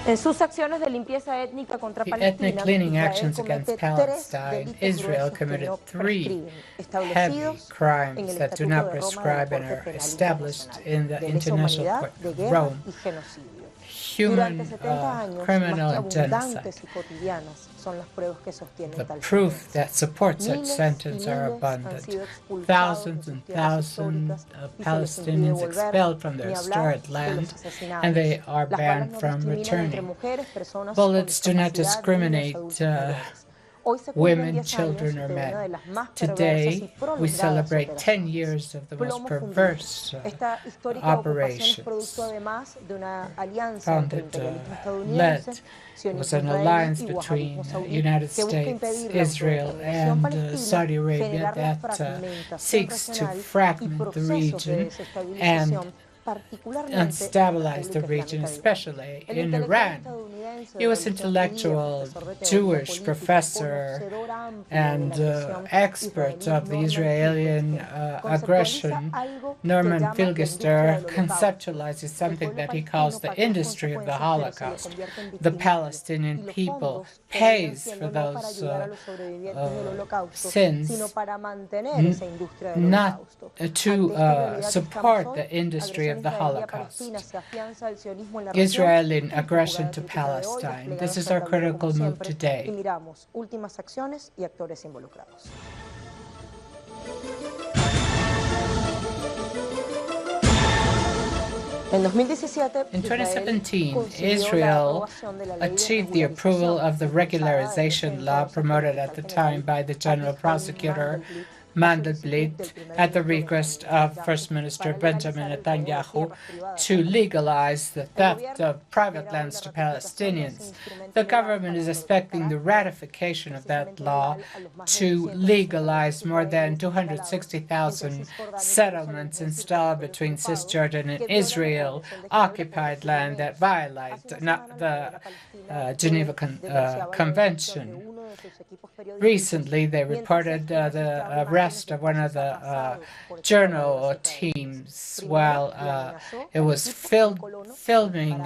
The ethnic cleaning actions against Palestine, Israel committed 3 heavy crimes that do not prescribe and are established in the International Court of Rome: human, criminal, and genocide. The proof that supports such sentence are abundant. Thousands and thousands of Palestinians expelled from their historic land, and they are banned from returning. Bullets do not discriminate women, children, or men. Today, we celebrate 10 years of the most perverse operations. Led was an alliance between United States, Israel, and Saudi Arabia that seeks to fragment the region and stabilize the region, especially in Iran. He was intellectual, Jewish professor, and expert of the Israeli aggression. Norman Filgister conceptualizes something that he calls the industry of the Holocaust. The Palestinian people pays for those sins, not to support the industry of the Holocaust. Israeli aggression to Palestine. This is our critical move today. In 2017, Israel achieved the approval of the regularization law promoted at the time by the General Prosecutor Mandelblit at the request of First Minister Benjamin Netanyahu to legalize the theft of private lands to Palestinians. The government is expecting the ratification of that law to legalize more than 260,000 settlements installed between Cisjordan and Israel, occupied land that violate the Geneva Convention. Recently, they reported the arrest of one of the journal teams while it was filming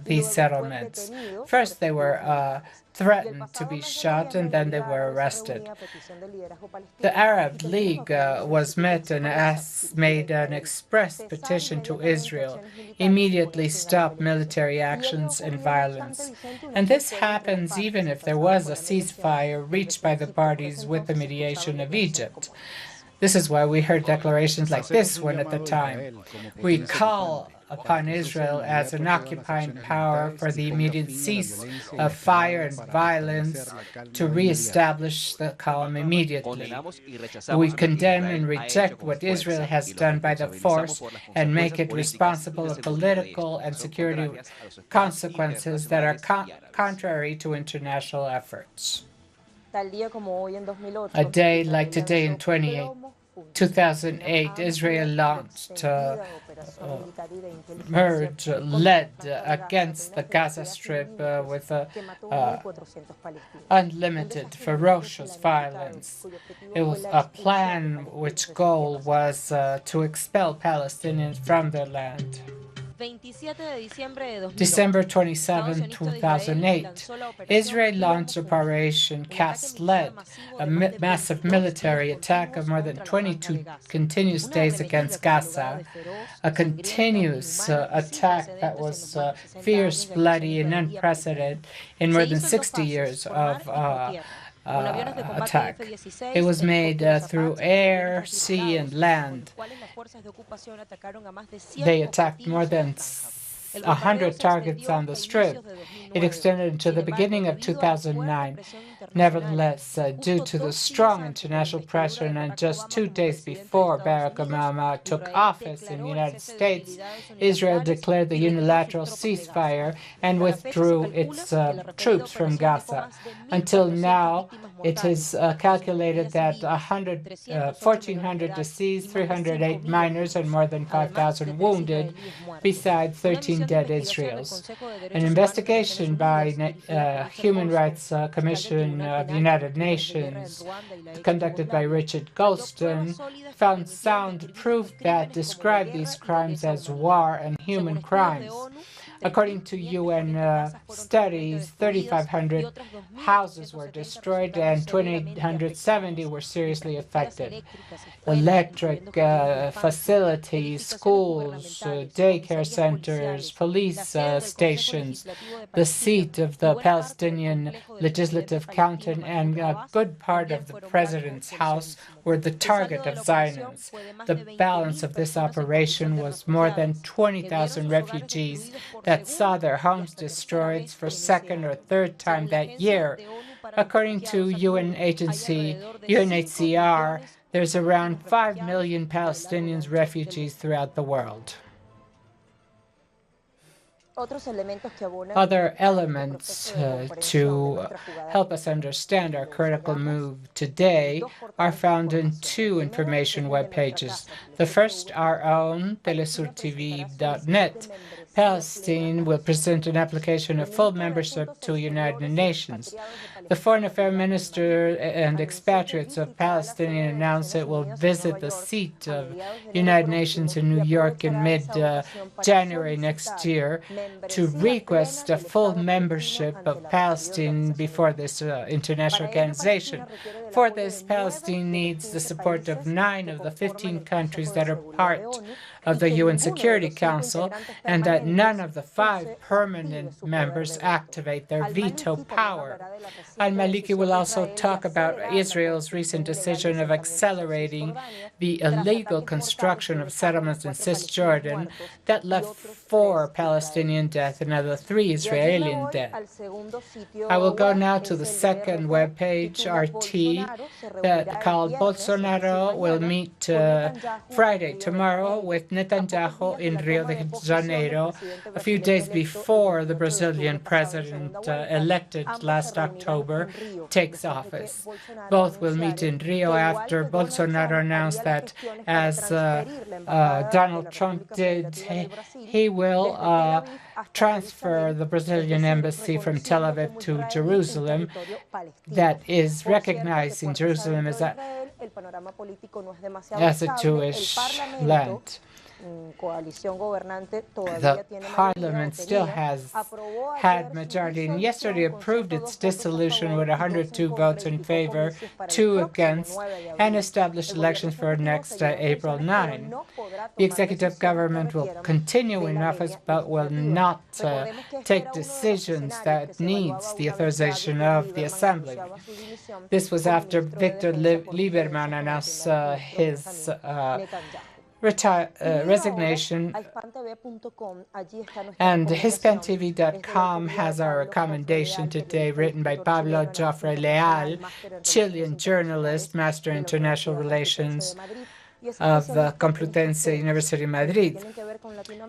these settlements. First, they were threatened to be shot, and then they were arrested. The Arab League was met and made an express petition to Israel: immediately stop military actions and violence. And this happens even if there was a ceasefire reached by the parties with the mediation of Egypt. This is why we heard declarations like this one at the time. We call upon Israel as an occupying power for the immediate cease of fire and violence to reestablish the calm immediately. We condemn and reject what Israel has done by the force and make it responsible of political and security consequences that are contrary to international efforts. A day like today in 2008, Israel launched a merge led against the Gaza Strip with unlimited, ferocious violence. It was a plan which goal was to expel Palestinians from their land. December 27, 2008, Israel launched Operation Cast Lead, a massive military attack of more than 22 continuous days against Gaza, a continuous attack that was fierce, bloody, and unprecedented in more than 60 years of attack. It was made through air, sea, and land. They attacked more than 100 targets on the Strip. It extended into the beginning of 2009. Nevertheless, due to the strong international pressure, and just 2 days before Barack Obama took office in the United States, Israel declared the unilateral ceasefire and withdrew its troops from Gaza. Until now, it is calculated that 1,400 deceased, 308 minors, and more than 5,000 wounded, besides 13 dead Israelis. An investigation by Human Rights Commission of the United Nations, conducted by Richard Goldston, found sound proof that described these crimes as war and human crimes. According to UN studies, 3,500 houses were destroyed and 2,870 were seriously affected. Electric facilities, schools, daycare centers, police stations, the seat of the Palestinian Legislative Council, and a good part of the president's house were the target of Zionists. The balance of this operation was more than 20,000 refugees that saw their homes destroyed for second or third time that year. According to UN agency UNHCR, there's around 5 million Palestinian refugees throughout the world. Other elements to help us understand our critical move today are found in two information web pages. The first, our own, telesurtv.net. Palestine will present an application of full membership to United Nations. The Foreign Affairs Minister and expatriates of Palestine announced it will visit the seat of United Nations in New York in mid-January next year to request a full membership of Palestine before this international organization. For this, Palestine needs the support of 9 of the 15 countries that are part of the UN Security Council, and that none of the 5 permanent members activate their veto power. Al-Maliki will also talk about Israel's recent decision of accelerating the illegal construction of settlements in Cisjordan that left 4 Palestinian deaths and another 3 Israeli deaths. I will go now to the second webpage, RT, that called Bolsonaro will meet Friday, tomorrow, with Netanyahu in Rio de Janeiro, a few days before the Brazilian president elected last October takes office. Both will meet in Rio after Bolsonaro announced that, as Donald Trump did, he will transfer the Brazilian embassy from Tel Aviv to Jerusalem, that is recognized in Jerusalem as a Jewish land. The parliament still has had majority, and yesterday approved its dissolution with 102 votes in favor, 2 against, and established elections for next April 9. The executive government will continue in office, but will not take decisions that needs the authorization of the assembly. This was after Victor Lieberman announced his resignation, and HispanTV.com has our recommendation today, written by Pablo Joffre Leal, Chilean journalist, Master in International Relations of the Complutense University of Madrid.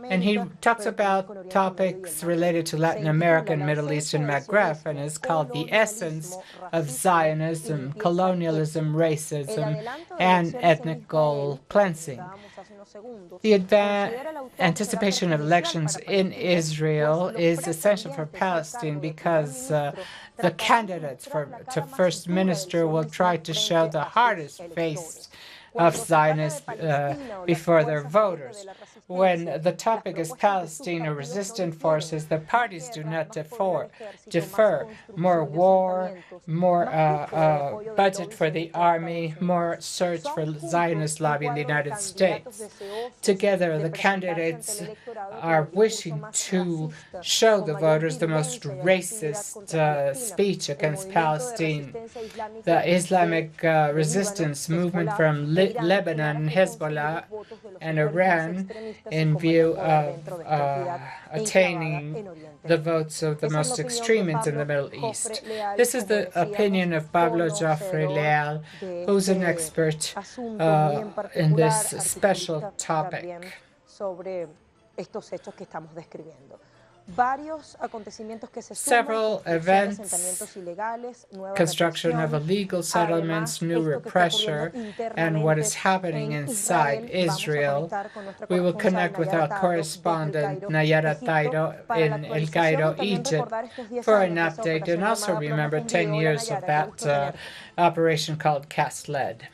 And he talks about topics related to Latin America and Middle East and Maghreb, and is called The Essence of Zionism, Colonialism, Racism, and Ethnical Cleansing. The anticipation of elections in Israel is essential for Palestine because the candidates to first minister will try to show the hardest face of Zionists before their voters. When the topic is Palestine or resistant forces, the parties do not defer. More war, more budget for the army, more search for Zionist lobby in the United States. Together, the candidates are wishing to show the voters the most racist speech against Palestine. The Islamic resistance movement from Lebanon, Hezbollah, and Iran, in view of attaining the votes of the most extremists in the Middle East. This is the opinion of Pablo Joffre Leal, who's an expert in this special topic. Several events, construction of illegal settlements, new repression, and what is happening inside Israel. We will connect with our correspondent Nayara Tairo in El Cairo, Egypt, for an update, and also remember 10 years of that operation called Cast Lead.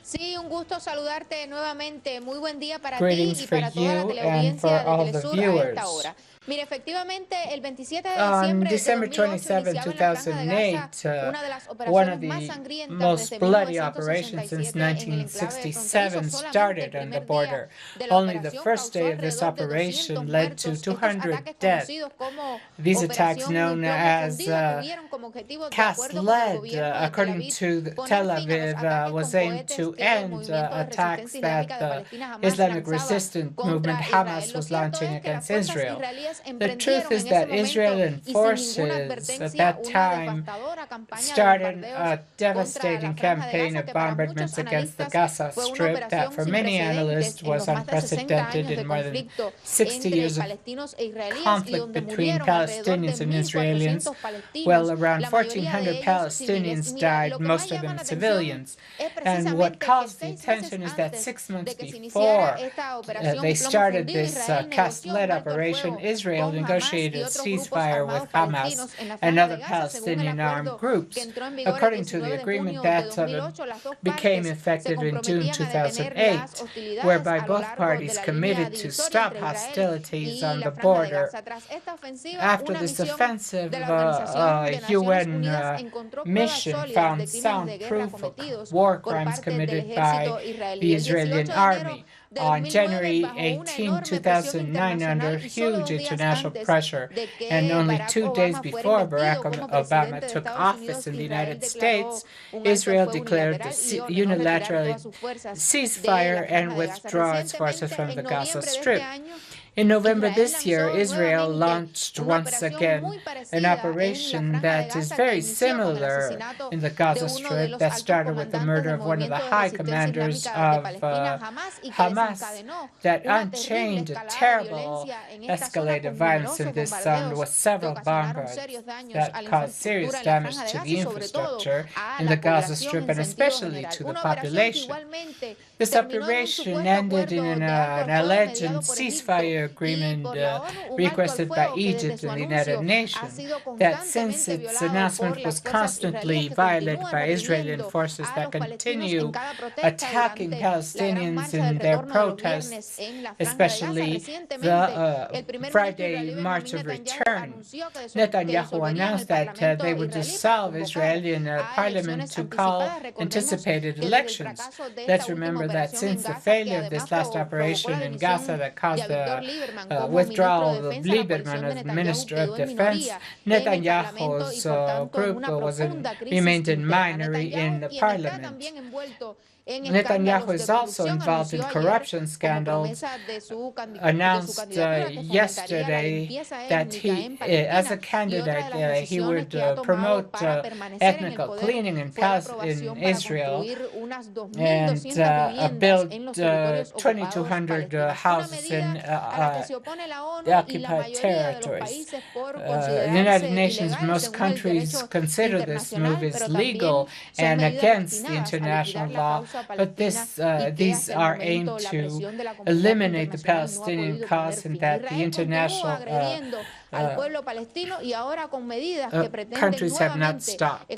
Sí, un gusto saludarte nuevamente. Muy buen día para ti Greetings y for para toda la you and for teleaudiencia de all the Telesur a esta viewers. hora. Mire, efectivamente, el 27 de On diciembre de December 2008 27, iniciaba en la Franja de Gaza 2008, una de las one of operaciones más the sangrientas most desde bloody operations since 1967 en el enclave fronterizo. 1967 Solamente el started on the primer día border. de la Only the operación first causó day of this alrededor de 200 operation led to muertos. Estos 200 ataques deaths. conocidos como These attacks, Operación known Plomo as Fundido, tuvieron como objetivo, de cast acuerdo con el lead, gobierno de Tel according Aviv, to poner Tel fin a los Aviv, ataques was con aimed cohetes to que el end Movimiento de attacks Resistencia that Islámica de the Palestina Hamas Islamic lanzaba resistance movement contra Israel. Hamas Lo was cierto launching es que las against fuerzas Israel. israelíes The truth emprendieron is en ese that momento Israeli y sin ninguna forces at advertencia that una time devastadora campaña de started bombardeos a contra la devastating Franja de campaign Gaza of que para muchos bombardments against the analistas Gaza fue una Strip that operación for sin many precedentes analysts en was los más de 60 unprecedented años in de more than conflicto 60 entre years of palestinos e israelíes y conflict donde between murieron alrededor de Palestinians and Israelis. 1.400 palestinos, Well, around la mayoría de 1,400 ellos civiles. Y Palestinians mira, died, lo que más most of llama them la atención civilians. es And what precisamente que caused the 6 meses attention is that antes 6 months de que se iniciara before esta they operación Plomo started Fundido, this Israel negoció cast-led un alto el operation, fuego Israel con Hamas y negotiated a otros grupos ceasefire with armados Hamas palestinos en la and Franja de other Gaza, según el Palestinian armed acuerdo que groups. entró en vigor el According to the 19 de agreement junio de that 2008. Las dos became partes se effective in June comprometían a detener las 2008, hostilidades whereby a lo both largo de parties la línea committed to divisoria stop entre Israel hostilities y on la the Franja de border. Gaza. Tras esta ofensiva, After una this misión offensive, de la Organización de Naciones UN Unidas encontró pruebas mission sólidas found de crímenes de sound guerra proof of cometidos war por crimes parte del committed by ejército israelí. the El Israeli 18 de enero army. de On 2009, January bajo una 18, enorme presión 2009, under internacional y solo huge 2 días international antes pressure, de and que only Barack 2 days Obama fuera before Barack investido como Obama presidente de took Estados office Unidos, in the Israel United declaró States, un alto el Israel fuego declared the unilateral y ordenó retirar unilaterally todas sus fuerzas de la ceasefire Franja and de Gaza. withdraw its forces Recientemente, from the en Gaza noviembre de este Strip. año, In November Israel this year, lanzó Israel nuevamente launched una once operación again muy an parecida en la operation Franja de that is Gaza que very inició con el similar asesinato in the de Gaza uno de Strip los that altos started with the comandantes murder del of one of the Movimiento de high Resistencia commanders Islámica de of Palestina, Hamas, y que Hamas desencadenó that una terrible unchained a escalada de terrible violencia en esta zona escalated con violence in numerosos this zone with bombardeos que several ocasionaron bombers serios daños a that la caused serious infraestructura en la damage Franja de to Gaza the y sobre todo infrastructure a in the la Gaza población Strip en and sentido especially general. to the Una operación que population. igualmente This terminó en un operation supuesto ended in acuerdo de alto an al fuego alleged mediado por Egipto ceasefire y agreement por la ONU, un alto al requested by fuego que desde Egypt su and the United anuncio ha Nations, sido that since constantemente its violado por announcement was las fuerzas israelíes constantly que violated continúan by Israeli reprimiendo forces a that los palestinos en continue cada protesta attacking durante la gran Palestinians marcha del in their retorno de los viernes protests, en la Franja de Gaza. especially Recientemente, the el primer ministro Friday israelí March Benjamín of Netanyahu Return. anunció que Netanyahu disolverían el announced that parlamento they would israelí para dissolve convocar Israeli in a a parliament elecciones to call anticipadas. Recordemos anticipated que desde el elections. fracaso de esta Let's última remember that operación en since the Gaza, que failure of además this last provocó la operation in Gaza dimisión that de caused Avigdor the Lieberman como ministro de withdrawal of Defensa, la Lieberman coalición de as Netanyahu Minister of quedó en Defense, minoría en el Parlamento y Netanyahu's por tanto en group una profunda crisis remained in interna. minority in Netanyahu, the quien está parliament. también envuelto en Netanyahu escándalos de is also corrupción, involved in anunció ayer corruption como scandals, promesa de su announced candidatura que fomentaría la yesterday limpieza that étnica he, en as a Palestina, y otra de candidate, las he decisiones would que ha tomado promote para permanecer en el ethnical poder cleaning in, fue la in aprobación para Israel construir unas and 2.200 viviendas build en los territorios ocupados 2,200 palestinos. Una houses in medida a la que se opone la the ONU y la occupied mayoría de los territories. países por The United considerarse Nations, ilegal most según el countries derecho consider this move internacional, as pero legal también son and medidas against the destinadas a liquidar international la law, causa but palestina y que these hasta el are aimed momento la to presión de la comunidad eliminate the internacional no ha Palestinian podido poner cause and fin. that the Israel continúa international agrediendo al pueblo palestino y ahora con medidas que pretenden countries have not nuevamente stopped.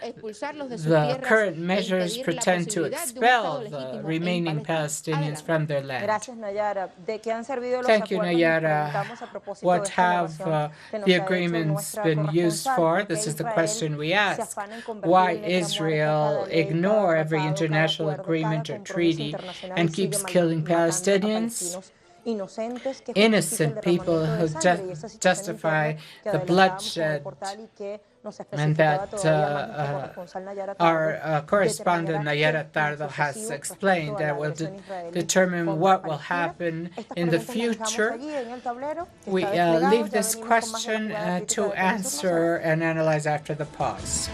expulsarlos de sus The tierras current e measures impedir la pretend to posibilidad de un Estado expel the legítimo en remaining Palestina. Palestinians Adelante. from their land. Gracias, Nayara. ¿De qué han servido los Thank you, acuerdos? Nos Nayara. preguntamos a propósito de What esta have narración que nos the ha hecho agreements nuestra been used corresponsal. for? ¿Por qué This is the Israel question we se ask. afana en Why convertir en letra muerta Israel cada ley, ignore cada every tratado, cada international acuerdo, cada agreement or compromiso treaty internacional y and sigue keeps killing matando a Palestinians? palestinos inocentes que justifica el Innocent people derramamiento de who sangre y esa situación justify interna que the adelantábamos con el bloodshed portal y que nos and especificaba that todavía más nuestra corresponsal Nayara our Tardo, correspondent Nayara qué en lo Tardo has sucesivo explained respecto a la that will agresión israelí determine contra what will Palestina. happen Estas in the preguntas las dejamos future. allí en el tablero que We está desplegado. leave Ya this venimos con más de la question jugada crítica to de Telesur. No se vayan. answer and analyze after the pause.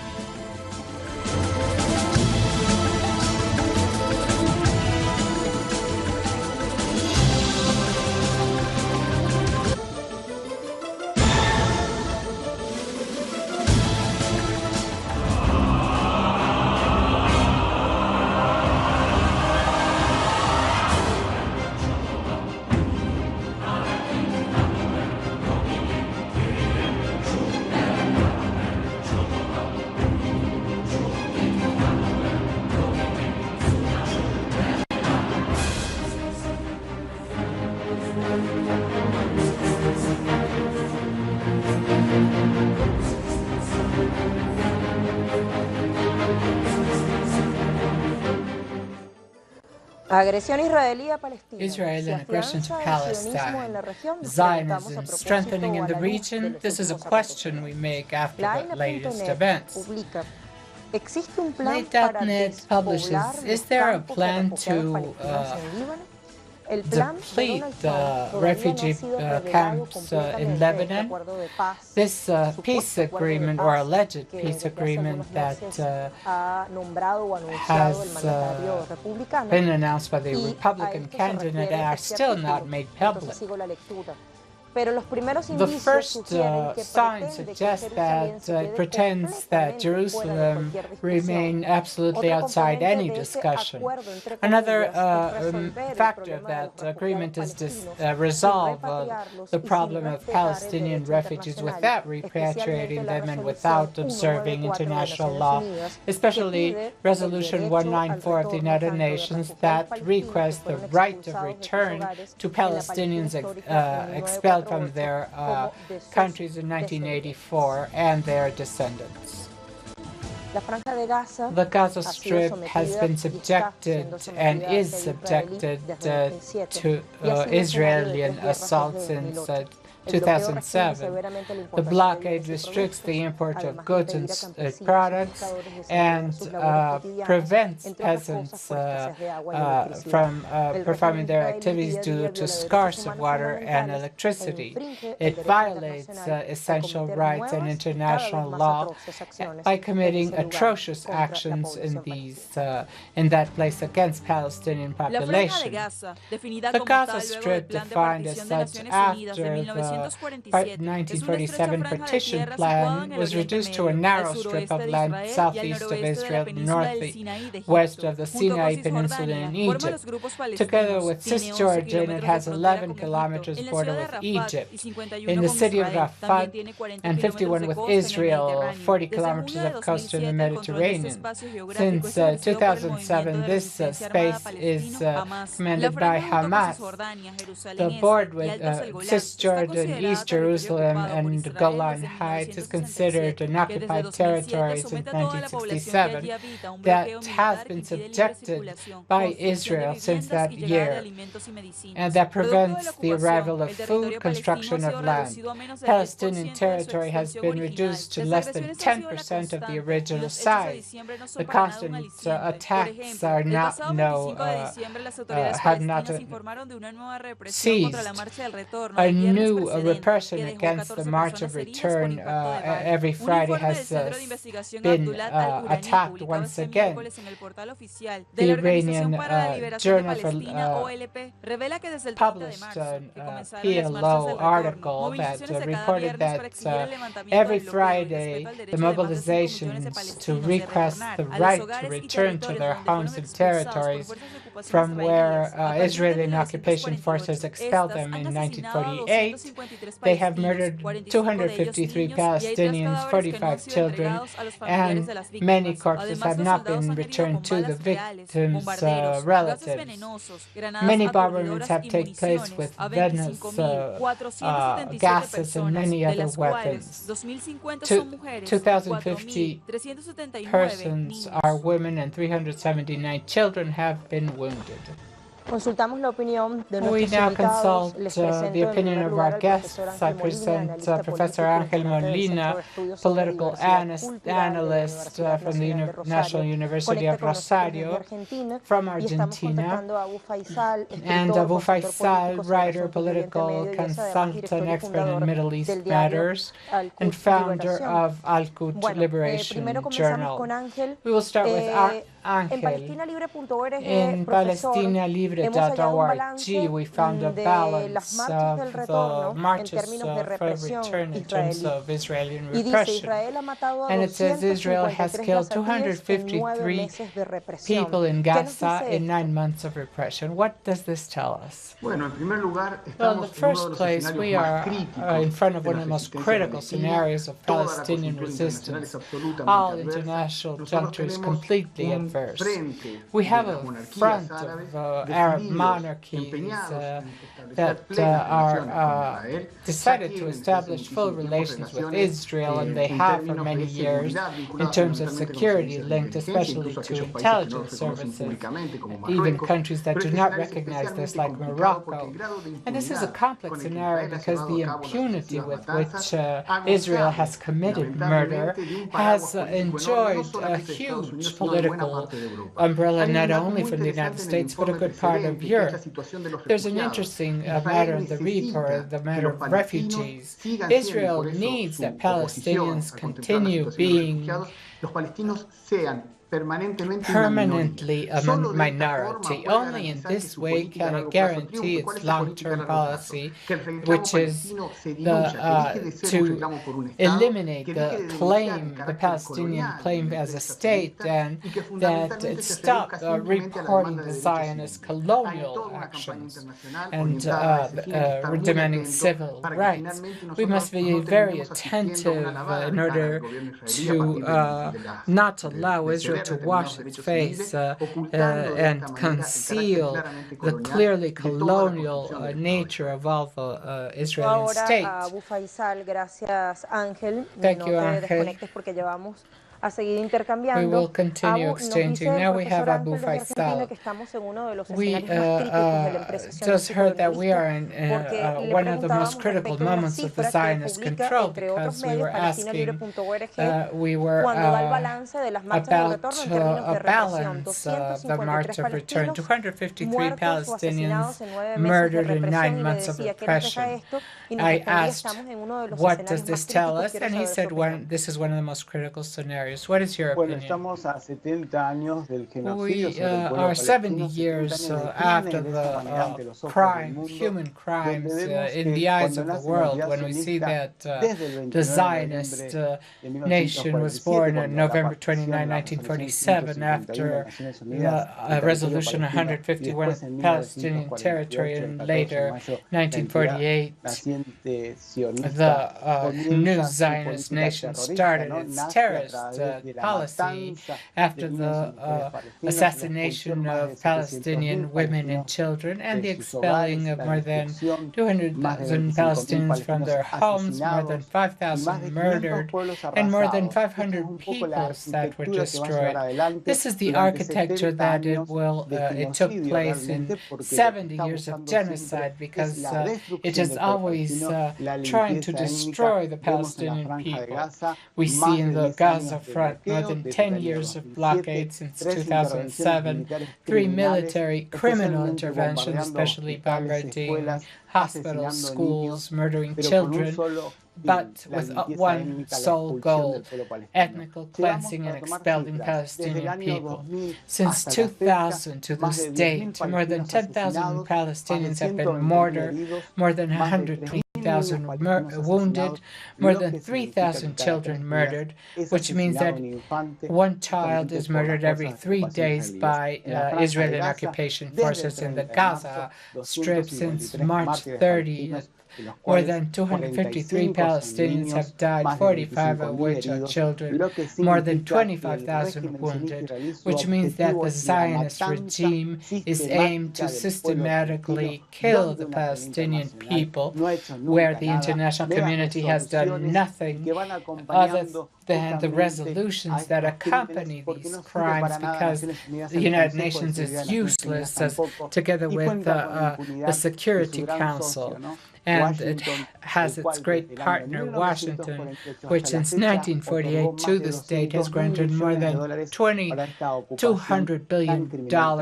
Agresión israelí a Palestina. Israel ¿Se and aggression to afianza el sionismo en la Palestine, región? Nos preguntamos a Zionism propósito strengthening o in a the la luz de region? los This is a últimos question acontecimientos. we make after the latest Laina.net events. publica: ¿existe un plan para Late.net despoblar publishes, los is there a campos de plan refugiados to palestinos en Líbano? El plan de deplete Donald Trump the todavía no ha refugee sido revelado camps in completamente. Este Lebanon? acuerdo de paz, This peace supuesto acuerdo de agreement or paz, alleged que peace desde hace agreement algunos that meses ha nombrado o anunciado el has mandatario republicano. been announced by the Y a Republican esto se candidate refiere are por still cierto not Trump. made Entonces public. sigo la lectura. Pero los primeros The indicios first sugieren que signs pretende que suggest Jerusalén that se it quede pretends that completamente fuera de Jerusalem cualquier discusión. remain absolutely Otro outside componente any de ese discussion. acuerdo, entre Another comillas, es resolver el factor of problema de los that agreement is to refugiados palestinos sin resolve repatriarlos the y sin problem of respetar el Palestinian derecho refugees internacional, without especialmente repatriating la them and resolución without observing 194 de international Naciones law, Unidas, que especially pide Resolution el derecho al 194 of the retorno United tanto de Nations refugiados that palestinos que requests the fueron right of expulsados de sus return hogares to en la Palestina Palestinians histórica en expelled from 1948 their como de sus countries in 1984 and their descendants. La Franja de Gaza The Gaza ha sido Strip has sometida been y está subjected siendo and sometida a is asedio israelí subjected desde 2007 to y ha sido escenario de Israeli 3 guerras assault desde since 2008. El bloqueo restringe 2007. severamente la The importación de blockade bienes y restricts the productos, import of además de goods impedir a and campesinos y products pescadores desempeñar and sus labores cotidianas, prevents entre otras cosas peasants por escasez de agua y electricidad. from El performing régimen their israelí activities día a due día to viola derechos scarce of humanos water and fundamentales e electricity. infringe el It derecho violates internacional al essential cometer rights and nuevas y cada vez international más law atroces acciones by en committing ese lugar atrocious contra la actions in población these in that place against Palestinian La Franja de population. Gaza, definida The como Gaza tal luego del Strip, Plan de defined as Partición de such Naciones Unidas de after the 1947, es una estrecha 1947 franja de partition tierra situada en plan, el was Oriente reduced to a Medio, al narrow strip suroeste of de land Israel y al southeast of noroeste de la Israel, península del Sinaí de northwest Egipto. of the Junto con Sinai Peninsula Cisjordania, in forma Egypt. los grupos Together palestinos. with Tiene 11 Cisjordan, it kilómetros de has frontera 11 con Egipto. kilometers En la border ciudad de with Rafat Egypt. y 51 In the con city of Israel, también Rafat tiene 40 and kilómetros 51 de with costa en el Israel, Mediterráneo. 40 Desde kilometers junio de of coast in the 2007, el control de este Mediterranean. espacio geográfico es Since ejercido por el movimiento 2007, de this resistencia armada space is palestino, Hamas. La commanded by franja junto con Hamas. Cisjordania, Jerusalén The Este board y with Altos del Golán está Cisjordan, considerada East territorio Jerusalem, ocupado por and Israel Golan desde Heights is considered 1967, an que desde occupied 2007 territory since somete a toda la población que allí 1967 habita a un that bloqueo has militar que been impide libre subjected circulación, by construcción de Israel since viviendas that y llegada de year, alimentos y medicinas. and that Producto de la prevents the arrival ocupación, of el food, territorio palestino ha construction sido of land. reducido a menos del Palestinian 10% de su territory has extensión been original. reduced to Las less than agresiones han sido la 10% of the constante y original los hechos de size. diciembre no son The para nada un constant aliciente. Por attacks ejemplo, are el not pasado 25 de diciembre las autoridades have not palestinas informaron de una nueva represión contra la ceased. marcha del retorno A del viernes new precedente, repression que dejó against the 14 March of personas heridas por Return impacto de bala. every Un Friday informe del has Centro de Investigación been Abdullah al-Urani, attacked publicado once este again. miércoles en el portal oficial de The la Organización Iranian para la Liberación de Journal for Palestina, OLP, revela que desde el 30 de published marzo, an que comenzaron las marchas PLO del retorno, article that movilizaciones de cada reported viernes para that exigir el levantamiento every del bloqueo y Friday respeto al the derecho de más de 5 millones de mobilizations to palestinos de request retornar the a los right to hogares y return to territorios their donde fueron homes and expulsados por territories fuerzas de ocupación from where israelíes. A partir de Israeli occupation 1948, forces expelled estas them han in asesinado a 1948. 253 They have palestinos, murdered 45 de ellos 253 niños, y hay 3 Palestinians, cadáveres que no han 45 sido children, entregados a los familiares de and las many víctimas. corpses Además, have los not soldados been han herido returned con to the balas reales, victims' bombarderos, gases relatives. venenosos, granadas Many bombardments aturdidoras have y taken place municiones with a venomous 25.477 gases and personas, many de other las cuales weapons. 2.050 Two- son mujeres, 2,050 4.379 persons are niños. women and 379 children have been wounded. Consultamos la opinión de We nuestros now invitados. consult Les the presento en opinion primer of lugar our al guests. profesor I Ángel Molina, present analista Professor político, Ángel integrante del Centro Molina, de Estudios sobre political Diversidad Cultural de la analyst Universidad from the Nacional de National Rosario. University Conecta of con nosotros desde Rosario Argentina from y estamos Argentina, contactando a Abu Faisal, and escritor, Abu consultor Faisal, político sobre writer, asuntos de Oriente political Medio y es además consultant, director y expert in fundador Middle East del diario matters, Al-Quds and founder Liberación. of Al-Quds Bueno, Liberation primero comenzamos Journal. con Ángel. We will start with En Ángel. PalestinaLibre.org, In profesor, hemos hallado un balance we found a de las balance marchas del of the retorno en marches términos de for represión return in terms israelí. of Israeli Y dice, repression. Israel ha matado a And it says Israel has 253 killed gazatíes en 9 253 meses de represión. people in ¿Qué nos Gaza dice in esto? 9 months of repression. What does this tell us? Bueno, en primer lugar, Well, in the estamos en uno de first los place, escenarios we más are críticos in front of de one la of the most resistencia critical palestina. scenarios of Toda la Palestinian coyuntura internacional resistance. es absolutamente All adversa. international Nosotros junctures tenemos completely un first. We have a front of Arab monarchies that are decided to establish full relations with Israel, and they have for many years in terms of security linked especially to intelligence services, even countries that do not recognize this like Morocco. And this is a complex scenario because the impunity with which Israel has committed murder has enjoyed a huge political umbrella not only from the United States but a good part of Europe. There's an interesting matter in the report, the matter of refugees. Israel needs that Palestinians continue being permanently a minority. Only in this way can it guarantee its long-term policy, which is to eliminate the claim, the Palestinian claim as a state, and that it stop reporting the Zionist colonial actions and demanding civil rights. We must be very attentive in order to not allow Israel to wash its face and conceal the clearly colonial nature of all the Israeli state. Thank you, Ángel. We will continue exchanging. Now we have Abu Faisal. We just heard that we are in one of the most critical moments of the Zionist control because we were asking, about a balance of the March of Return. 253 Palestinians murdered in 9 months of repression. I asked, what does this tell us? And he said, this is one of the most critical scenarios. What is your opinion? We are 70 years after the human crimes in the eyes of the world, when we see that the Zionist nation was born on November 29, 1947, after Resolution 151 Palestinian territory, and later 1948, the new Zionist nation started its terrorist policy after the assassination of Palestinian women and children and the expelling of more than 200,000 Palestinians from their homes, more than 5,000 murdered, and more than 500 peoples that were destroyed. This is the architecture that it took place in 70 years of genocide, because it is always trying to destroy the Palestinian people. We see in the Gaza front more than 10 years of blockade since 2007, 3 military criminal interventions, especially bombarding hospitals, schools, murdering children, but with one sole goal: ethnical cleansing and expelling Palestinian people. Since 2000 to this date, more than 10,000 Palestinians have been murdered, more than 103,000 wounded, more than 3,000 children murdered, which means that one child is murdered every 3 days by Israeli occupation forces in the Gaza Strip since March 30th. More than 253 Palestinians have died, 45 of which are children, more than 25,000 wounded, which means that the Zionist regime is aimed to systematically kill the Palestinian people, where the international community has done nothing other than the resolutions that accompany these crimes, because the United Nations is useless, together with the Security Council. And it has its great partner, Washington, which since 1948 to this date has granted more than $200 billion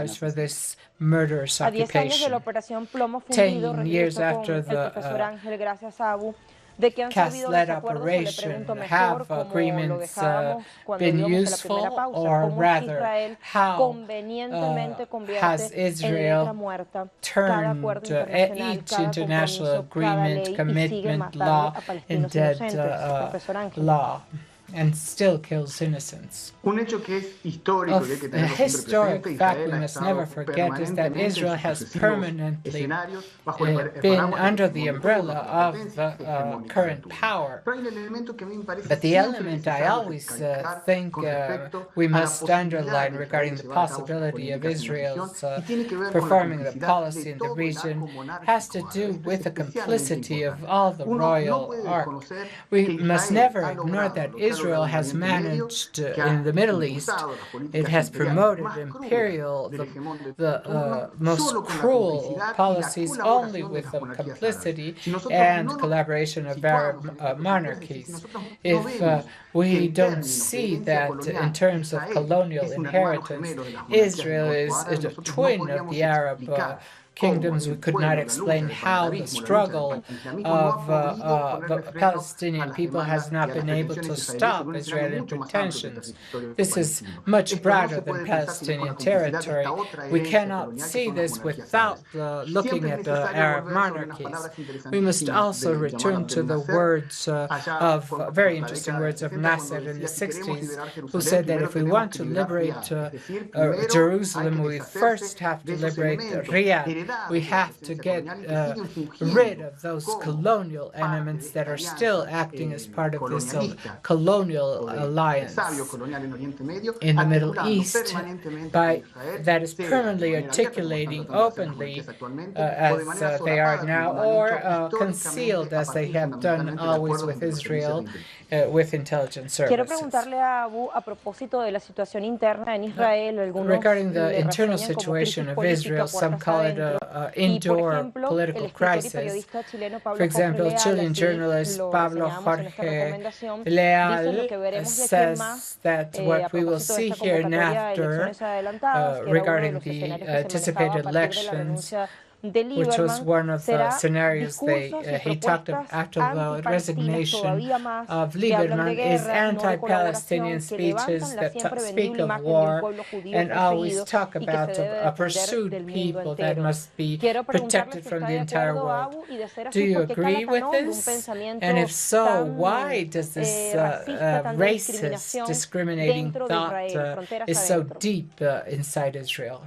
for this murderous occupation. 10 years after the Cast-led operation, have agreements been useful, or rather, how has Israel turned each international agreement, commitment, law, and dead law? and still kills innocents. Un hecho que es histórico y hay que A tenerlo siempre historic presente, fact we Israel ha must estado never forget is that permanentemente en Israel sus has sucesivos permanently escenarios bajo el been paraguas del under the hegemonio umbrella turco, la of potencia the hegemónica current turca. power. Pero hay un elemento que a mí me parece But the siempre element I necesario always recalcar think con respecto we a la must posibilidad underline de regarding Israel the llevar a cabo sus possibility of políticas en la región Israel's y tiene que ver con la performing the complicidad policy de in the todo el region arco has to monárquico do árabe. Esto with es the especialmente complicity of importante. all the Uno no royal puede arc. desconocer We que must Israel never ha ignore logrado that lo que ha Israel logrado en has Oriente Medio, managed que in ha the Middle East, impulsado las it políticas has imperiales promoted más imperial, crudas del hegemón de the turno most solo con la cruel complicidad y la policies only colaboración de with las the monarquías árabes. complicity Si nosotros and no nos collaboration of situamos Arab en esta perspectiva, es decir, si monarchies. nosotros no If vemos que we en don't términos de see herencia that in colonial terms of Israel colonial es un hermano inheritance, gemelo de las monarquías del Israel Golfo is Árabe, a nosotros no twin of podríamos the Arab explicar cómo kingdoms. We el could not pueblo, la lucha explain del how the panarabismo, la lucha del struggle panislamismo no of ha podido the ponerle freno a Palestinian las people has demandas y not a las been able to pretensiones israelíes en stop un escenario Israeli mucho más amplio que el pretensions. territorio This is palestino. much Esto no broader se than puede pensar sino con la Palestinian complicidad de territory. esta otra We herencia cannot colonial que see son las this monarquías without árabes. looking Siempre es at the necesario Arab volver sobre unas monarchies. palabras We must interesantísimas also de return Jamal to the Abdel Nasser, words allá of very por la interesting década del words of 60, cuando Nasser in the decía, si queremos 60s, liberar who Jerusalén, said that primero if we tenemos want que to liberar liberate Riyadh. Es decir, primero hay Jerusalem, que we deshacerse first have de to esos liberate elementos Riyadh. heredados We de la have to presencia get colonial y que siguen rid fungiendo of those como colonial parte de elements that esta are still alianza acting as part of this colonialista colonial o del alliance sabio colonial en Oriente Medio, in the Middle articulando East permanentemente que by Israel that is sea de permanently manera abierta, como están articulating tratando de hacer las openly monarquías actualmente, o de as manera they are solapada, now, como lo han or hecho históricamente concealed a as they partir have done fundamentalmente de always acuerdos with entre los servicios Israel de inteligencia. with intelligence Quiero services. preguntarle a Abu a propósito de la situación interna en Israel. Algunos Regarding the le internal reseñan como situation crisis of política Israel, some puertas call it adentro. an Y por indoor ejemplo, el political escritor y crisis. periodista chileno For Pablo Jorge example, Leal, Chilean así journalist lo Pablo reseñamos en esta Jorge recomendación, dice lo Leal que veremos de aquí en más says that a what we will propósito de see esta here and convocatoria de after elecciones adelantadas, que era uno de regarding los the escenarios que se manejaba a anticipated partir de la elections, renuncia de which was Lieberman, one of the será scenarios discursos y he talked about propuestas after the antipalestinas resignation todavía más, of que hablan de Lieberman is guerra, no de anti-Palestinian colaboración, que levantan speeches la that siempre speak vendible of imagen de un war pueblo judío and always perseguido talk y que se about debe a defender pursued del mundo people that entero. must be Quiero preguntarle protected si from está the de entire acuerdo, world. Abu, y de ser Do así, you ¿por qué cala agree with tan hondo un this? pensamiento And if so, tan why does this racista, tan de racist, discriminación discriminating dentro de thought Israel, fronteras is so adentro? deep inside Israel?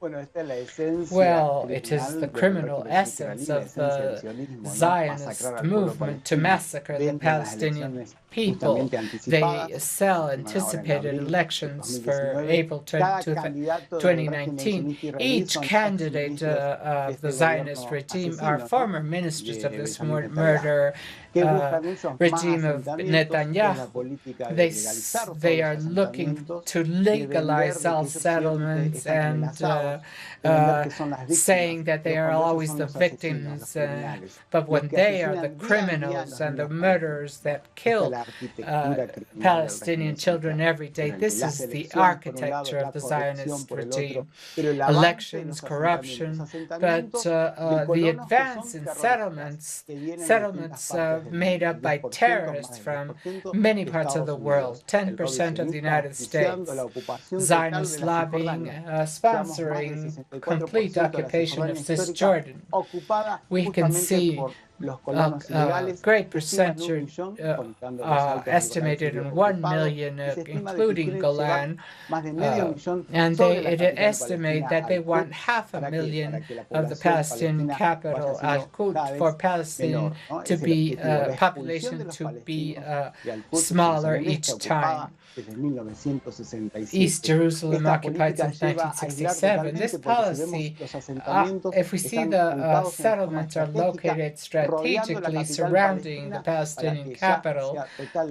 Bueno, esta es la esencia Well, it is criminal the del criminal régimen essence israelí, la of esencia del the sionismo, ¿no? Zionist Masacrar al pueblo movement to palestino massacre the dentro de las Palestinian elecciones people. justamente They anticipadas, sell ahora en anticipated abril del elections for 2019. April Cada candidato del régimen 2019. sionista israelí Each son candidate exministros de of the este Zionist gobierno regime are asesino, ¿no? former ministers of De this Benjamín Netanyahu. murder ¿Qué buscan ellos? Más regime of asentamientos, es la Netanyahu. política de They, legalizar todos they los are looking asentamientos, to de vender legalize de que all ellos siempre settlements están and entrelazados, de vender que son las víctimas, saying that they pero are cuando ellos always son the los asesinos, los victims, criminales, but los when que they are the asesinan día a día a criminals los and the niños murderers that palestinos. Esta es kill la arquitectura criminal del Palestinian régimen children sionista. every day. Durante This las is the elecciones, por un lado, architecture la of the corrupción Zionist por el regime. otro, pero el avance de Elections, los corruption, asentamientos but de the colonos que advance son in terroristas, que vienen de distintas partes del made mundo. up by 10%, más terrorists del from 10% many de parts of Estados the world, Unidos. El lobby 10% of the sionista United States, auspiciando la ocupación total de Zionist la lobbying, Cisjordania. Llevamos más del sponsoring complete 64% de la occupation of Cisjordania histórica Cisjordan. ocupada We can justamente see por los a colonos ilegales, great que estiman en 1 percentage millón, contando los altos del Golán estimated sirio in 1 ocupado, million, y se estima de que including quieren llevar Golan, más de medio millón and sobre they la capital estimate palestina that they want Al-Quds half a para million que la of the población Palestinian palestina capital, vaya siendo Al-Quds, cada for vez Palestine menor, ¿no? to Es el be objetivo, la expulsión de population los to be palestinos de Al-Quds, smaller Jerusalén each Este, ocupada time. desde 1967. East Jerusalem Esta occupied política since lleva a aislar 1967. This totalmente porque si vemos policy, los asentamientos if we see están the ubicados en forma settlements are estratégica located rodeando la strategically capital surrounding the palestina para Palestinian que ya capital sea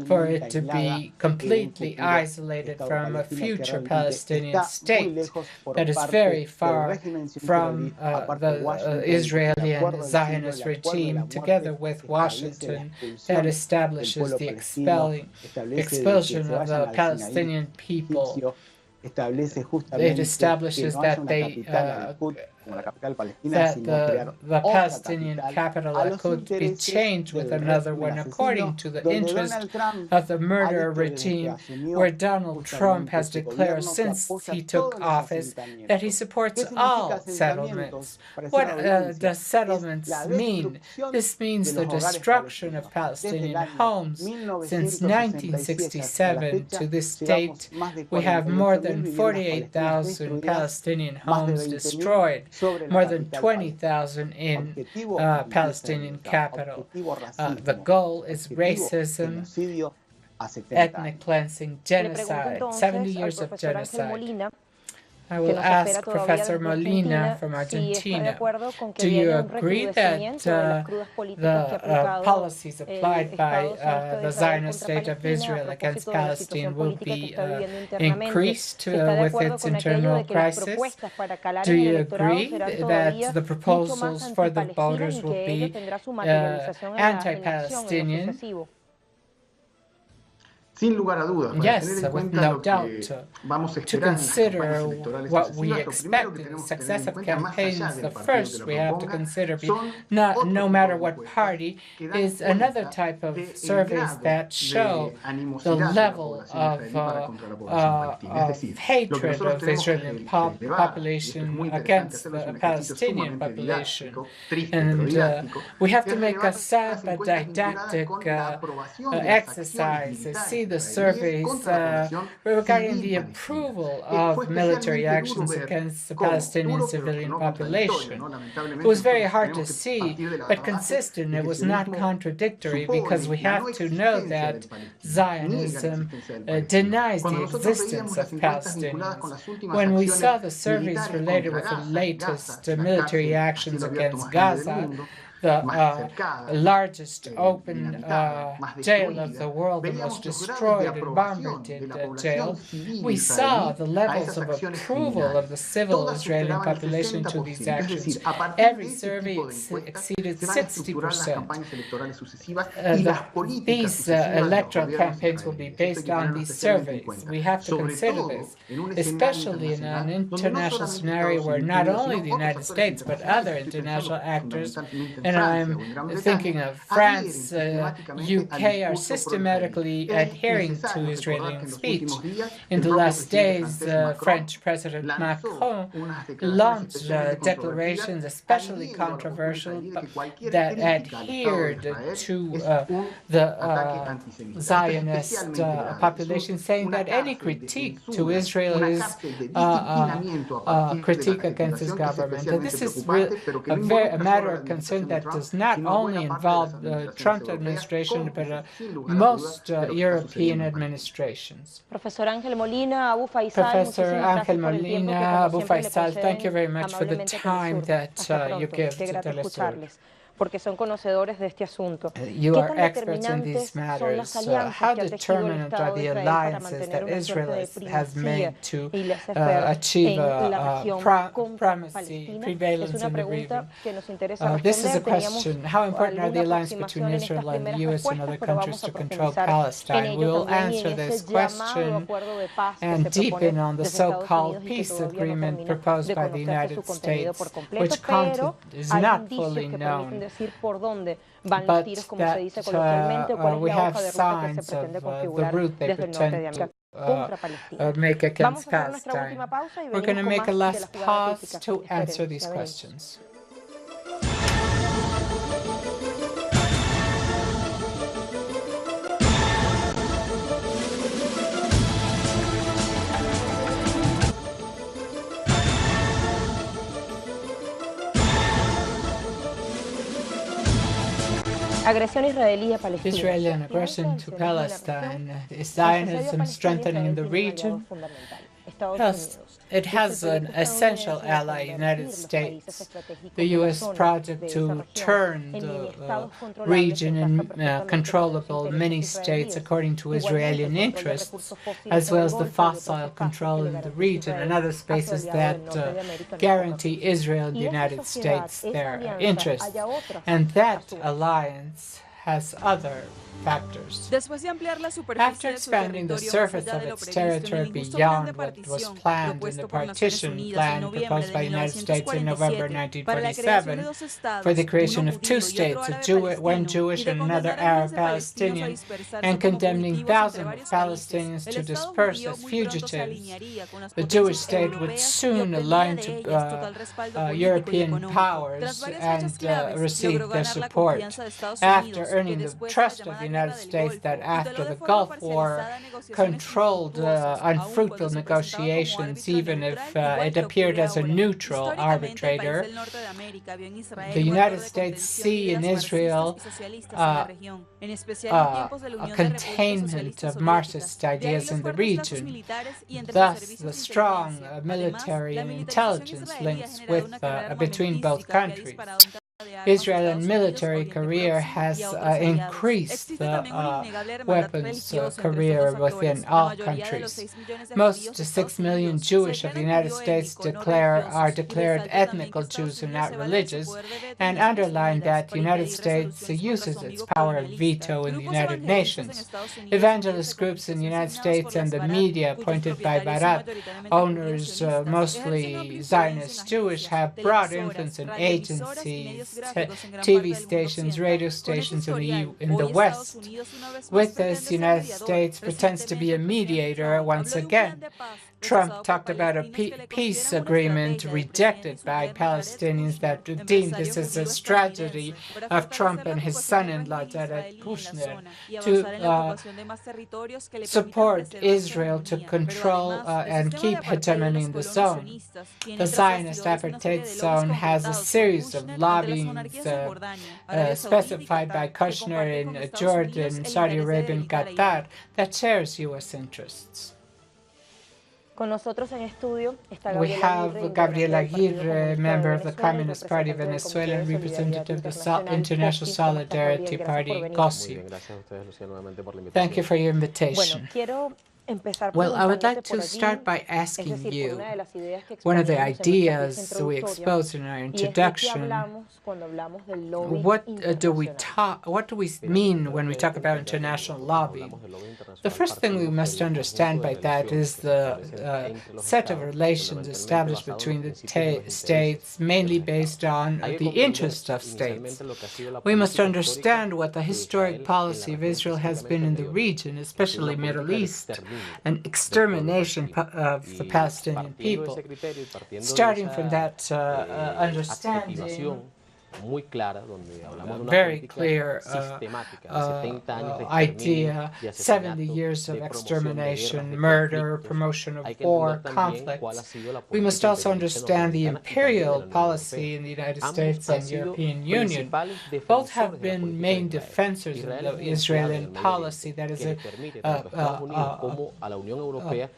for totalmente it to aislada be de un completely futuro isolated Estado from a palestino que future realmente Palestinian está muy state lejos por that is parte very del far régimen sionista from israelí, aparte de the Washington, con el Israeli and acuerdo del siglo, Zionist el acuerdo de la regime, together muerte, with establece la Washington, that expulsión del establishes pueblo the palestino, establece de que expulsion se of vayan the al Sinaí Palestinian people. egipcio, establece It justamente que establishes no haya that una they capital, Al-Quds, that the Palestinian capital could be changed with another one according to the interest of the murder regime, where Donald Trump has declared since he took office that he supports all settlements. What does settlements mean? This means the destruction of Palestinian homes. Since 1967 to this date, we have more than 48,000 Palestinian homes destroyed, more than 20,000 in Palestinian capital. The goal is racism, ethnic cleansing, genocide, 70 years of genocide. I will ask Professor Molina from Argentina, do you agree that the policies applied by the Zionist State of Israel against Palestine will be increased with its internal crisis? Do you agree that the proposals for the voters will be anti-Palestinian? Sin lugar a dudas, yes, with no doubt. To consider what we expect in the success of campaigns, the first we have to consider, no matter what party, is another type of surveys that show the level of hatred of Israeli population against the Palestinian population. And we have to make a sad but didactic exercise, see the surveys regarding the approval of military actions against the Palestinian civilian population. It was very hard to see, but consistent. It was not contradictory, because we have to know that Zionism denies the existence of Palestinians. When we saw the surveys related with the latest military actions against Gaza, the largest open jail of the world, the most destroyed and bombarded jail, we saw the levels of approval of the civil Israeli population to these actions. Every survey exceeded 60%. These electoral campaigns will be based on these surveys. We have to consider this, especially in an international scenario where not only the United States but other international actors, and I'm thinking of France, UK, are systematically adhering to Israeli speech. In the last days, French President Macron launched declarations, especially controversial, that adhered to the Zionist population, saying that any critique to Israel is a critique against his government. And this is a matter of concern that does not only involve the Trump administration, but most European administrations. Professor Ángel Molina, Abu Faisal, thank you very much for the time that you give to Telesur. Porque son conocedores de este asunto. You are experts in these matters. How determinant are the alliances that Israel has made to achieve primacy, prevalence in the region? This is a question. How important are the alliances between Israel and the U.S. and other countries to control Palestine? We will answer this question and deepen on the so-called peace agreement proposed by the United States, which content is not fully known. But that we have signs of the route they pretend to make against Palestine. We're going to make a last pause to answer these questions. Israeli aggression to Palestine, is Zionism strengthening in the region? Plus, it has an essential ally, United States. The U.S. project to turn the region in controllable mini-states according to Israeli interests, as well as the fossil control in the region and other spaces that guarantee Israel and the United States their interests. And that alliance has other factors. Después de ampliar la After superficie de su expanding the territorio más surface allá of de lo its previsto en el territory injusto plan de beyond what was partición planned in the propuesto por Naciones partition Unidas en plan noviembre proposed de by the United States in November 1947 para la creación de 1947 dos for the estados, creation uno of two judío y otro states, árabe one palestino, y Jewish de and another condenar a miles Arab de palestinos a Palestinian, dispersarse and como condemning fugitivos entre thousands of varios países. Palestinians El to Estado disperse judío as muy pronto se fugitives. alinearía con las The Jewish potencias state would europeas y soon obtendría align de to ellas total respaldo político y European económico. Tras powers varias fechas and claves, receive logró their ganar la support. confianza de Estados After Unidos, que earning the después de la trust of the llamada United Guerra del States that Golfo, after tuteló the de forma Gulf War parcializada negociaciones controlled infructuosas, aun unfruitful cuando se presentaba como negotiations, árbitro even if neutral, igual it que appeared ocurre as a ahora. neutral Históricamente, el país arbitrator. del norte de América vio en Israel The un United actor de States contención de see in ideas marxistas Israel y socialistas en la región, en especial en tiempos de la a Unión de Repúblicas containment Socialistas of Soviéticas. Marxist De ahí ideas los in the fuertes lazos region. militares y entre sus Thus, the servicios de strong inteligencia. Además, military la and militarización intelligence israelí ha links generado una with, carrera between both armamentística que ha countries. disparado un de armas a Israel and Estados Unidos, military Oriente career Próximo y has a otros aliados. increased Existe the también una innegable hermandad weapons religiosa entre estos career dos within actores. La all mayoría de los countries. 6 millones de Most judíos de 6 Estados million Unidos se Jewish of the declaran United States judío-étnicos, no are religiosos, y declared resalta también que ethnical Estados Jews and Unidos not se vale de su religious, poder de veto en and Naciones underline Unidas that the para United impedir States resoluciones contra su uses its amigo power of colonialista. veto in the Grupos United evangelistas en Nations. Estados Unidos y medios de Evangelist groups in the comunicación United designados por States and los the Barat, media cuyos appointed by propietarios son Barat, mayoritariamente judíos owners sionistas, ejercen mostly amplia influencia en Zionist Jewish, agencias, have broad televisoras, influence in radioemisoras y medios agencies, gráficos en gran TV parte del mundo stations, occidental. radio Con este stations in historial, in the hoy Estados West. Unidos una vez más With pretende this, the ser United mediador. States pretends to be a Recientemente, el presidente mediator Trump once habló de un plan again. de paz Trump rechazado por talked about a palestinos que le peace consideran una agreement estrategia del presidente rejected by Israel Meretz Palestinians that Kushner, deemed empresario this as a judío strategy estadounidense, para of Trump fortalecer la and his ocupación del son-in-law, régimen Jared israelí en la Kushner, zona y avanzar en la to ocupación de más territorios que le permitan support preservar su Israel to hegemonía. Pero control además, el and sistema de keep apartheid de hegemony los in the colonos zone. sionistas tiene The tras Zionist bastidores una serie apartheid de lobbies zone has a concretados por series of Kushner entre las lobbying monarquías de Jordania, Arabia Saudita y specified by Qatar, que Kushner comparten in con Estados Jordan, Unidos el Saudi interés de Arabia, and debilitar a Irán. Qatar that shares U.S. interests. Con nosotros en estudio está We Gabriela have Aguirre, integrante del Partido Gabriela Aguirre, Comunista member de of the Venezuela y Communist Party of representante del Venezuela and Comité de representative of the Solidaridad International Internacional, COSI. ¿Cómo estás, Solidarity Gabriel? Gracias por Party, venir. Muy COSI. bien, gracias a ustedes, Lucía, nuevamente por la Thank you invitación. for your Bueno, invitation. quiero empezar Well, I would preguntándote like por to allí, start by es asking decir, por you, una de las ideas que one of the exponemos en nuestra pieza ideas we introductoria, exposed in our y es de qué introduction. hablamos cuando hablamos del lobbying What internacional. what do we mean when we talk about international lobbying? The first thing we must understand by that is the set of relations established between the states, mainly based on the interest of states. We must understand what the historic policy of Israel has been in the region, especially Middle East, an extermination of the Palestinian people. Starting from that understanding, very clear idea, 70 years of extermination, murder, promotion of war, conflicts. We must also understand the imperial policy in the United States and European Union. Both have been main defensors of the Israeli policy, that is a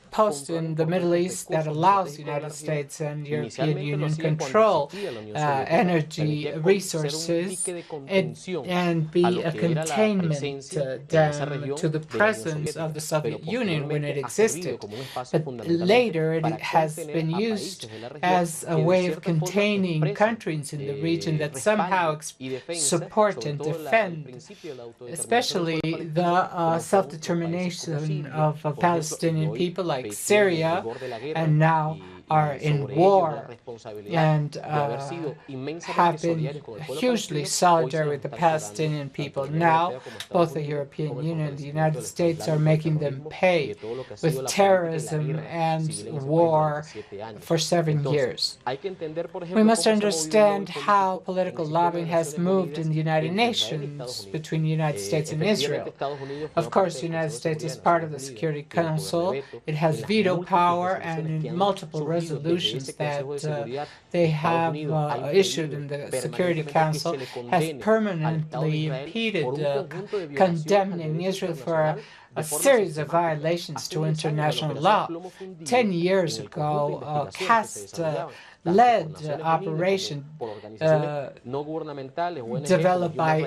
post in the Middle East that allows the United States and European Union control energy resources and be a containment dam to the presence of the Soviet Union when it existed. But later it has been used as a way of containing countries in the region that somehow support and defend, especially the self-determination of Palestinian people like Syria, and now are in war and have been hugely solidary with the Palestinian people. Now, both the European Union and the United States are making them pay with terrorism and war for 7 years. We must understand how political lobbying has moved in the United Nations between the United States and Israel. Of course, the United States is part of the Security Council. It has veto power, and in multiple resolutions that they have issued in the Security Council has permanently impeded condemning Israel for a series of violations to international law. 10 years ago, caste-led operation developed by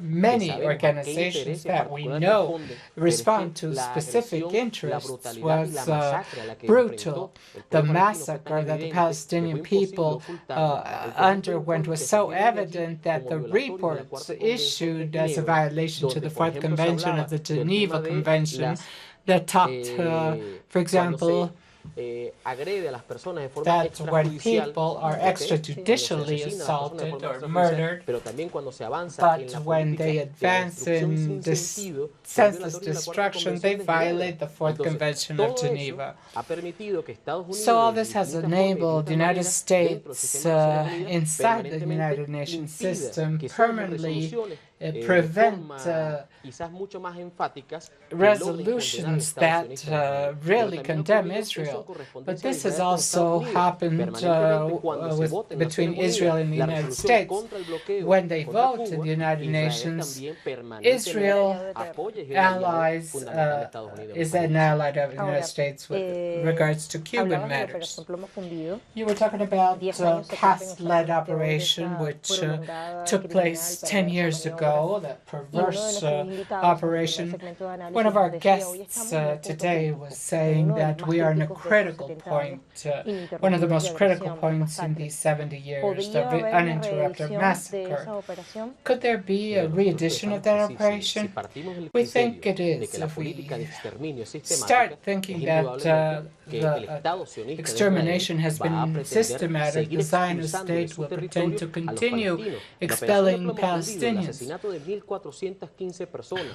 many organizations that we know respond to specific interests was brutal. The massacre that the Palestinian people underwent was so evident that the reports issued as a violation to the Fourth Convention of the Geneva Convention that talked, for example, that when people are extrajudicially assaulted or murdered, but when they advance in this senseless destruction, they violate the Fourth Convention of Geneva. So all this has enabled the United States inside the United Nations system permanently prevent resolutions that really condemn Israel. But this has also happened between Israel and the United States. When they vote in the United Nations, Israel is an ally of the United States with regards to Cuban matters. You were talking about caste-led operation, which took place 10 years ago, that perverse operation. One of our guests today was saying that we are in a critical point, one of the most critical points in these 70 years, the uninterrupted massacre. Could there be a re-edition of that operation? We think it is. If we start thinking that the extermination has been systematic, the Zionist state will pretend to continue expelling Palestinians.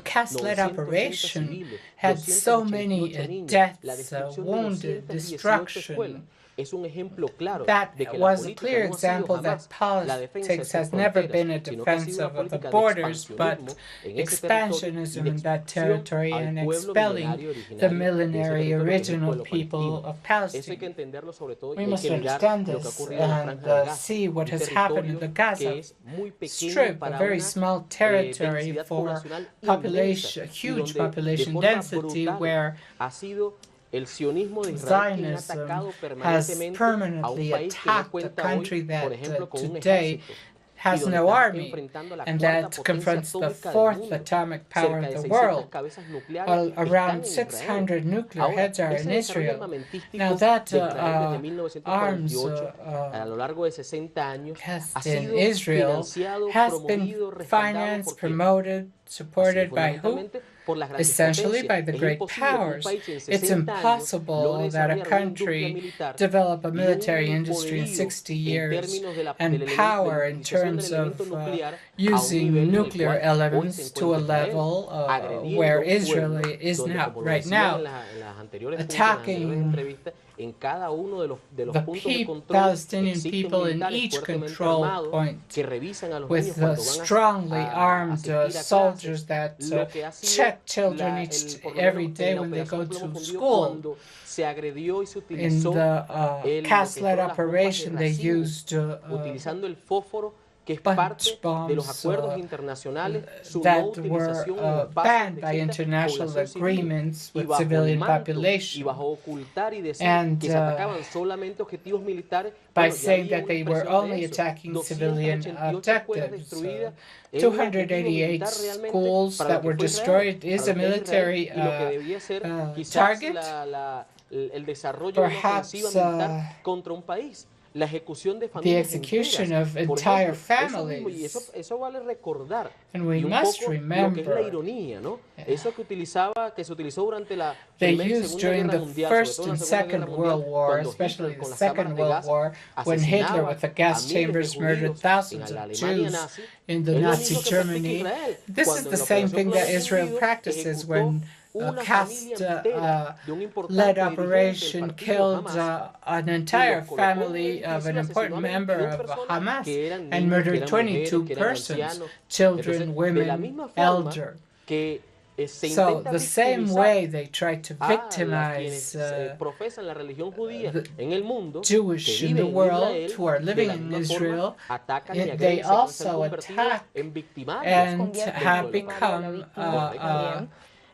Caste-led operation had so many deaths, wounded, destruction. That was a clear example that politics has never been a defense of the borders, but expansionism in that territory and expelling the millenary original people of Palestine. We must understand this and see what has happened in the Gaza Strip, a very small territory for population, huge population density, where Zionism has permanently attacked a country that today has no army and that confronts the fourth atomic power in the world. While around 600 nuclear heads are in Israel. Now that arms cast in Israel has been financed, promoted, supported by who? Essentially by the great powers. It's impossible that a country develop a military industry in 60 years and power in terms of using nuclear elements to a level where Israel is now, right now, attacking the Palestinian people in each control point with strongly armed soldiers that check children every day when they go to school. In the caste-led operation, they used punch bombs that were banned by international agreements with civilian population. And by saying that they were only attacking civilian objectives. 288 schools that were destroyed is a military target. Perhaps the execution of entire families. And we must remember they used during the First and Second World War, especially the Second World War, when Hitler with the gas chambers murdered thousands of Jews in the Nazi Germany. This is the same thing that Israel practices when caste-led operation killed an entire family of an important member of Hamas and murdered 22 persons, children, women, elder. So the same way they try to victimize the Jewish in the world who are living in Israel, they also attack and have become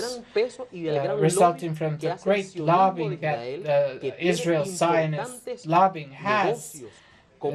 sanctions, resulting from the great lobbying that Israel Zionist lobbying has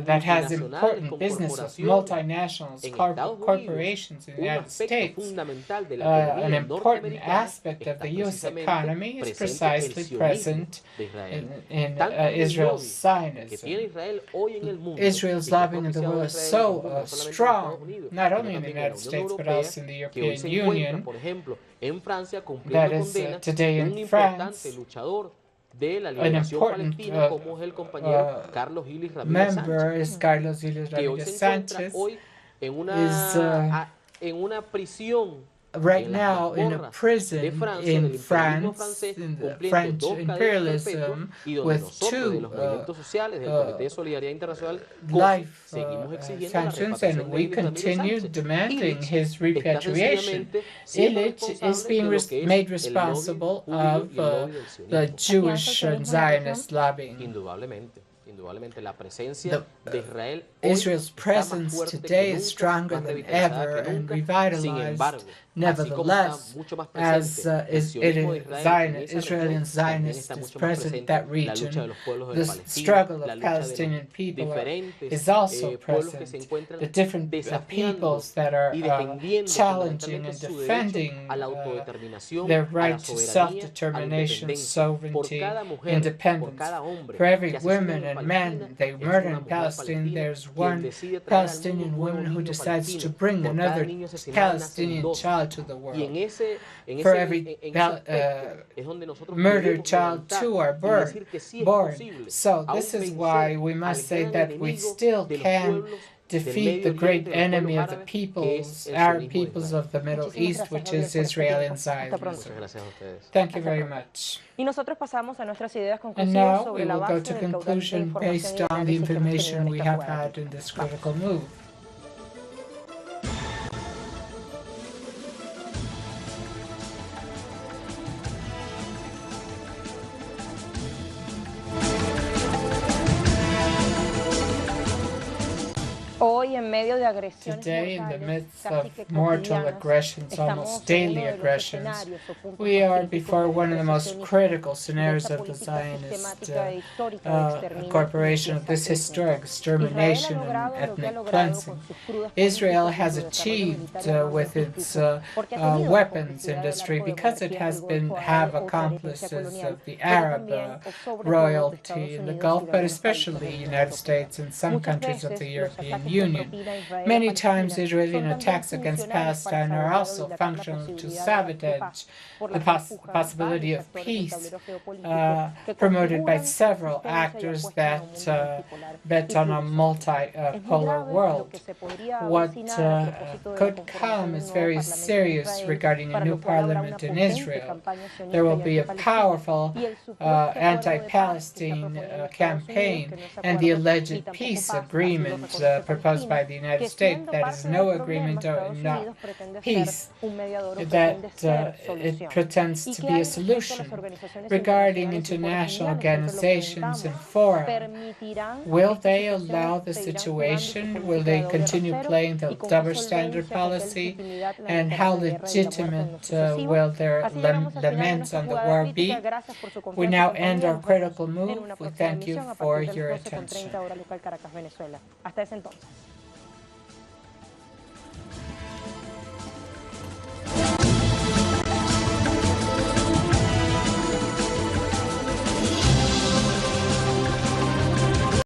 that has multinacionales, important con businesses, corporaciones multinationals, en Estados Unidos, corporations in the un United aspecto States. fundamental de la An economía important norteamericana aspect of está the U.S. precisamente economy is presente el precisely sionismo present de Israel. in Tanto es el Israel's lobby que Zionism. tiene Israel hoy en el mundo, Israel's y que ha lobbying in the propiciado world a is Israel en el so mundo, no solamente en Estados strong, Unidos, not sino only in the también en la United Unión States, but Europea, also in the que hoy European se encuentra, Union, por ejemplo, en Francia that cumpliendo is condena today un in importante France, luchador de la an liberación important palestina, como es el compañero Carlos Gilis Ramírez Sánchez, member is Carlos Ilis que hoy Rodriguez se encuentra Sanchez, hoy en is una prisión right en las now in a mazmorras de prison Francia, del in imperialismo France, francés, in the cumpliendo French 2 cadenas perpetuas, imperialism, y donde with nosotros de two los movimientos sociales, del Comité de Solidaridad Internacional, COSI, life seguimos exigiendo la sanctions, repatriación and de we Ilis Ramírez continue Sánchez. demanding Ilich his está repatriation. sencillamente siendo Illich is responsable being de lo que es made el lobby responsible judío of y el lobby del the sionismo. Jewish and Zionist lobbying. Indudablemente. Indudablemente la presencia de Israel hoy Israel's está más presence fuerte que today is nunca, stronger más than revitalizada ever que and nunca. Sin revitalized. embargo, así como está Nevertheless, mucho más as presente el sionismo de Israel en esa Israel región, and también Zionist está is mucho más present in presente that la lucha de region, los pueblos de the Palestina, struggle la of lucha de Palestinian los people diferentes is also pueblos que se present. encuentran The different desafiando peoples that are y defendiendo challenging fundamentalmente and su derecho defending a la autodeterminación, their a la right to soberanía, a la self-determination, independencia. Por sovereignty, cada mujer, por independence. cada hombre For every que asesina woman en and Palestina, man they es murder una in mujer Palestine, palestina there's quien one decide traer al mundo Palestinian un nuevo woman who niño decides to palestino. bring Por cada another niño asesinado nacen Palestinian 12. child to the Y world. en For ese every aspecto es donde nosotros murdered debemos child levantar two are y decir que sí es born. posible So aún this is vencer why we al must say gran that we enemigo still de los can pueblos del defeat Medio the great Oriente, de los enemy pueblos of the árabes, que es peoples, el Arab sionismo de peoples Israel. of the Middle Muchísimas East, gracias, which Gabriel, is por este Israel tiempo. and Hasta Zionism. pronto. Muchas gracias a ustedes. Thank you Hasta very pronto. much. Y nosotros pasamos a nuestras ideas And conclusivas now sobre we la will go base to del caudal de conclusion información based y on the análisis que hemos tenido information en we esta have jugada had aquí. in this Vamos. critical move. Hoy, en medio de agresiones Today, in the mortales, midst casi of que mortal cotidianas, aggressions, estamos almost en daily uno de los aggressions, escenarios o puntos we más are críticos before del one of the most retrocesionismo, critical de scenarios esta of the política Zionist sistemática e histórica de exterminio corporation, of limpieza this historic étnica. Israel ha extermination and logrado lo que ha ethnic logrado cleansing. con sus crudas Israel políticas y has su desarrollo achieved militar y with its armamentístico, porque ha tenido la weapons complicidad del industry arco de because it monarquías has del been Golfo have Árabe o su herencia accomplices colonial, of the pero Arab también o sobre todo de royalty Estados in the Unidos y Gulf, de but algunos países especially de the la Unión United Europea. States and some Muchas countries of the veces los European ataques que Union. propina Israel a Many times Palestina Israeli son también attacks against funcionales para Palestine are sabotear o also dilatar la functional to posibilidad de sabotage por the la que empujan possibility varios of actores del peace tablero geopolítico que promoted by configuran several resistencia y actors apuestan a un that mundo multipolar bet y on a pluripolar. Es muy multipolar grave lo world. que se podría What avecinar a propósito de la could conformación come de un is nuevo very parlamento en serious Israel, regarding a para new lo cual habrá una parliament in potente Israel. campaña There will sionista y be a antipalestina powerful y el supuesto acuerdo de paz que se ha anti-Palestine propuesto en Estados Unidos, campaign que no es and the acuerdo ni alleged tampoco peace paz, así lo agreement reconoce proposed by Palestina, the United que States. siendo That is parte del no problema, agreement or Estados not Unidos pretende ser peace, un mediador o that pretende ser it solución. pretends ¿Y to qué be hay a respecto a las solution. organizaciones Regarding internacionales y international foros mundiales? Siempre lo organizations and preguntamos. fora, ¿Permitirán will esta they situación? allow the ¿Seguirán jugando su situation? Will política de they doble continue rasero? playing the ¿Y con qué double standard solvencia, con qué policy? legitimidad And how lamentarán la guerra y la muerte en lo legitimate sucesivo? will their Así llegamos al final de laments nuestra on the jugada war crítica. be? Gracias por su We confianza y now compañía. end our Nos vemos critical en move. una We próxima thank you emisión a for partir de your las attention. 12:30 hora local Caracas, Venezuela. Hasta ese entonces.